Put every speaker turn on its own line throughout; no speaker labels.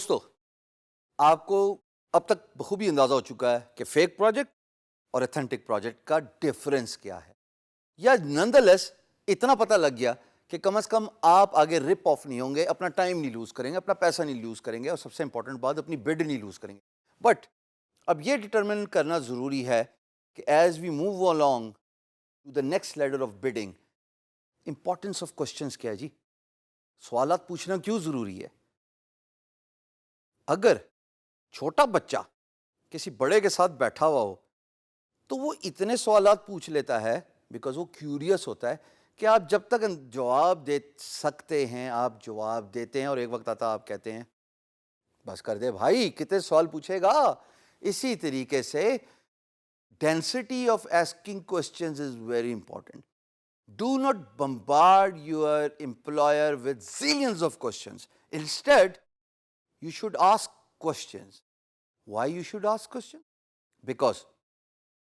दोस्तों, आपको अब तक बखूबी अंदाजा हो चुका है कि फेक प्रोजेक्ट और ऑथेंटिक प्रोजेक्ट का डिफरेंस क्या है, या नॉनदलेस इतना पता लग गया कि कम से कम आप आगे रिप ऑफ नहीं होंगे, अपना टाइम नहीं लूज करेंगे, अपना पैसा नहीं लूज करेंगे, और सबसे इंपॉर्टेंट बात, अपनी बिड नहीं लूज करेंगे। बट अब ये डिटरमिन करना जरूरी है कि as we move along to the next level of bidding, importance of questions क्या है जी। सवालात पूछना क्यों जरूरी है? अगर छोटा बच्चा किसी बड़े के साथ बैठा हुआ हो तो वो इतने सवालात पूछ लेता है बिकॉज वो क्यूरियस होता है कि आप जब तक जवाब दे सकते हैं आप जवाब देते हैं, और एक वक्त आता आप कहते हैं बस कर दे भाई, कितने सवाल पूछेगा। इसी तरीके से density of asking questions is very important. Do not bombard your employer with zillions of questions. Instead you should ask questions. Why you should ask questions? Because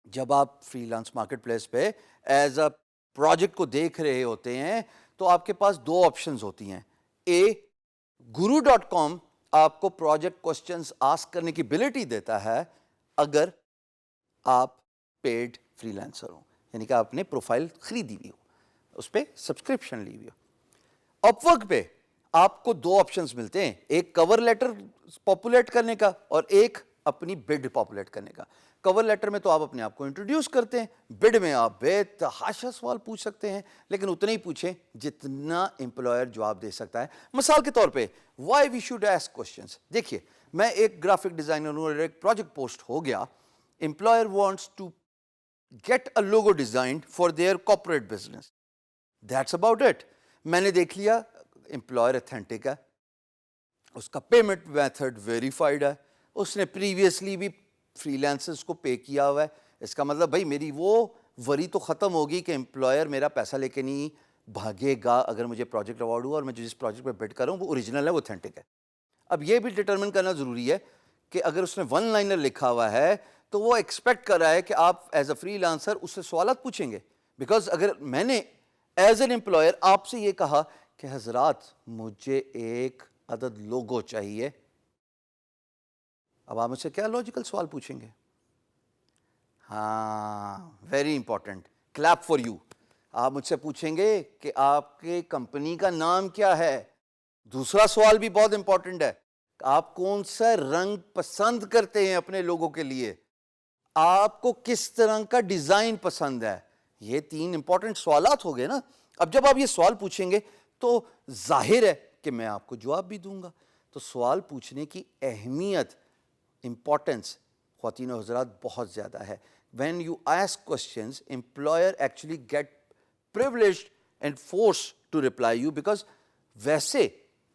जब आप फ्रीलांस मार्केट प्लेस पे एज अ प्रोजेक्ट को देख रहे होते हैं तो आपके पास दो ऑप्शंस होती हैं। ए, guru.com आपको प्रोजेक्ट क्वेश्चंस आस्क करने की एबिलिटी देता है अगर आप पेड फ्रीलांसर हो, यानी कि आपने प्रोफाइल खरीदी हुई हो, उस पर सब्सक्रिप्शन ली हुई हो। अपवर्क पे आपको दो ऑप्शंस मिलते हैं, एक कवर लेटर पॉपुलेट करने का और एक अपनी बिड पॉपुलेट करने का। कवर लेटर में तो आप अपने आप को इंट्रोड्यूस करते हैं, बिड में आप बेतहाशा सवाल पूछ सकते हैं, लेकिन उतने ही पूछें जितना एम्प्लॉयर जवाब दे सकता है। मिसाल के तौर पे why we should ask questions. देखिए, मैं एक ग्राफिक डिजाइनर हूं और एक प्रोजेक्ट पोस्ट हो गया, employer wants to get a logo designed for their corporate business, that's about it. मैंने देख लिया एम्प्लॉयर ऑथेंटिक है, उसका पेमेंट मेथड वेरीफाइड है, उसने प्रीवियसली भी फ्रीलांसर्स को पे किया हुआ है। इसका मतलब भाई मेरी वो वरी तो ख़त्म होगी कि एम्प्लॉयर मेरा पैसा लेके नहीं भागेगा अगर मुझे प्रोजेक्ट अवार्ड हुआ और मैं जिस प्रोजेक्ट पे बिड कर रहा हूँ वो ओरिजिनल है, वो ऑथेंटिक है। अब ये भी डिटरमिन करना ज़रूरी है कि अगर उसने वन लाइनर लिखा हुआ है तो वो एक्सपेक्ट कर रहा है कि आप एज अ फ्रीलांसर उससे सवालात पूछेंगे। बिकॉज अगर मैंने एज एन एम्प्लॉयर आपसे ये कहा कि हजरात मुझे एक अदद लोगो चाहिए, अब आप मुझसे क्या लॉजिकल सवाल पूछेंगे? हाँ, very important, clap for you. आप मुझसे पूछेंगे कि आपके कंपनी का नाम क्या है। दूसरा सवाल भी बहुत इंपॉर्टेंट है, आप कौन सा रंग पसंद करते हैं अपने लोगों के लिए, आपको किस तरह का डिजाइन पसंद है। ये तीन इंपॉर्टेंट सवालात हो गए ना। अब जब आप ये सवाल पूछेंगे तो जाहिर है कि मैं आपको जवाब भी दूंगा। तो सवाल पूछने की अहमियत, इंपॉर्टेंस ख्वातीन और हज़रात बहुत ज़्यादा है। When you ask questions, employer actually get privileged and force to reply you. Because वैसे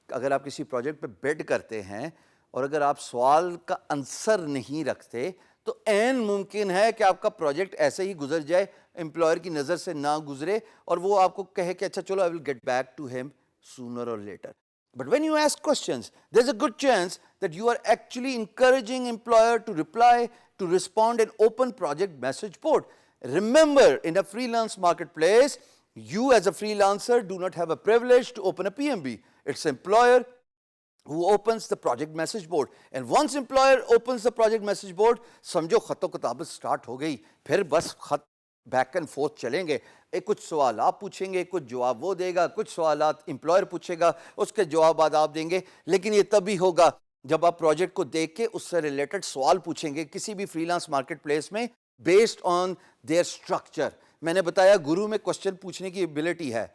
अगर आप किसी प्रोजेक्ट पे बिड करते हैं और अगर आप सवाल का आंसर नहीं रखते तो ऐन मुमकिन है कि आपका प्रोजेक्ट ऐसे ही गुजर जाए, एम्प्लॉयर की नज़र से ना गुजरे और वो आपको कहे कि अच्छा चलो I will get back to him sooner और later. But when you ask questions, there's a good chance that you are actually encouraging employer to reply, to respond in open project message board. Remember, in a freelance marketplace, you as a freelancer do not have a privilege to open a PMB. It's employer who opens the project message board. And once employer opens the project message board, समझो खतो किताबत start हो गई, फिर बस खत back and fourth चलेंगे। एक कुछ सवाल आप पूछेंगे, कुछ जवाब वो देगा, कुछ सवाल एम्प्लॉयर पूछेगा, उसके जवाब आप देंगे। लेकिन ये तभी होगा जब आप प्रोजेक्ट को देख के उससे रिलेटेड सवाल पूछेंगे किसी भी फ्रीलांस मार्केट प्लेस में बेस्ड ऑन देयर स्ट्रक्चर। मैंने बताया गुरु में क्वेश्चन पूछने की एबिलिटी है,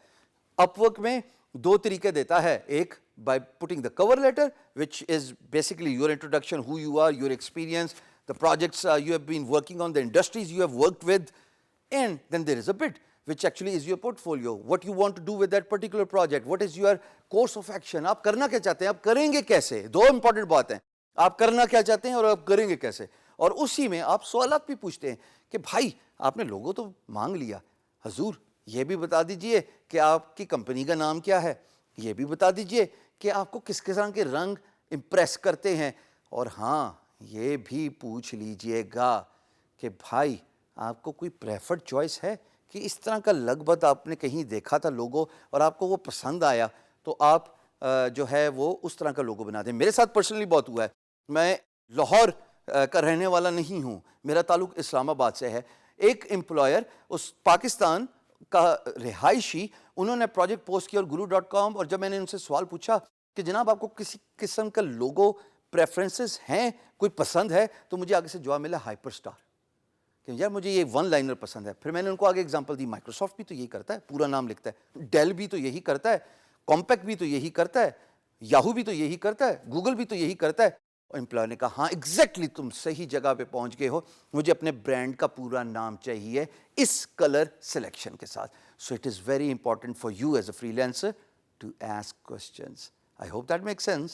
अपवर्क में दो तरीके देता है। एक by putting the cover letter, which is basically your introduction, who you are, your experience, the projects you have been working on, the industries you have worked with, and then there is a bid, which actually is your portfolio, what you want to do with that particular project, what is your course of action, आप करना क्या चाहते हैं, आप करेंगे कैसे। दो important बात है, आप करना क्या चाहते हैं और आप करेंगे कैसे। और उसी में आप सवालात भी पूछते हैं कि भाई आपने लोगो तो मांग लिया, हजूर ये भी बता दीजिए कि आपकी कंपनी का नाम क्या है, ये भी बता दीजिए कि आपको किस किस्म के रंग इम्प्रेस करते हैं, और हाँ ये भी पूछ लीजिएगा कि भाई आपको कोई प्रेफर्ड चॉइस है कि इस तरह का लगभग आपने कहीं देखा था लोगो और आपको वो पसंद आया तो आप جو ہے وہ اس طرح کا لوگو بنا دیں. میرے ساتھ پرسنلی بہت ہوا ہے. میں لاہور کا رہنے والا نہیں ہوں, میرا تعلق اسلام آباد سے ہے. ایک امپلائر اس پاکستان کا رہائشی, انہوں نے پروجیکٹ پوسٹ کیا اور guru.com, اور جب میں نے ان سے سوال پوچھا کہ جناب آپ کو کسی قسم کا لوگو پریفرنسز ہیں, کوئی پسند ہے, تو مجھے آگے سے جواب ملا ہائپر اسٹار, کہ یار مجھے یہ ون لائنر پسند ہے. پھر میں نے ان کو آگے اگزامپل دی, مائکروسافٹ بھی تو یہی کرتا ہے, پورا نام لکھتا ہے. ڈیل بھی تو یہی کرتا ہے, کمپیکٹ بھی تو یہی کرتا ہے, یاہو بھی تو یہی کرتا ہے, گوگل بھی تو یہی کرتا ہے. اور امپلائر نے کہا ہاں ایگزیکٹلی تم صحیح جگہ پہ پہنچ گئے ہو, مجھے اپنے برانڈ کا پورا نام چاہیے اس کلر سلیکشن کے ساتھ. So it is very important for you as a freelancer to ask questions. I hope that make sense.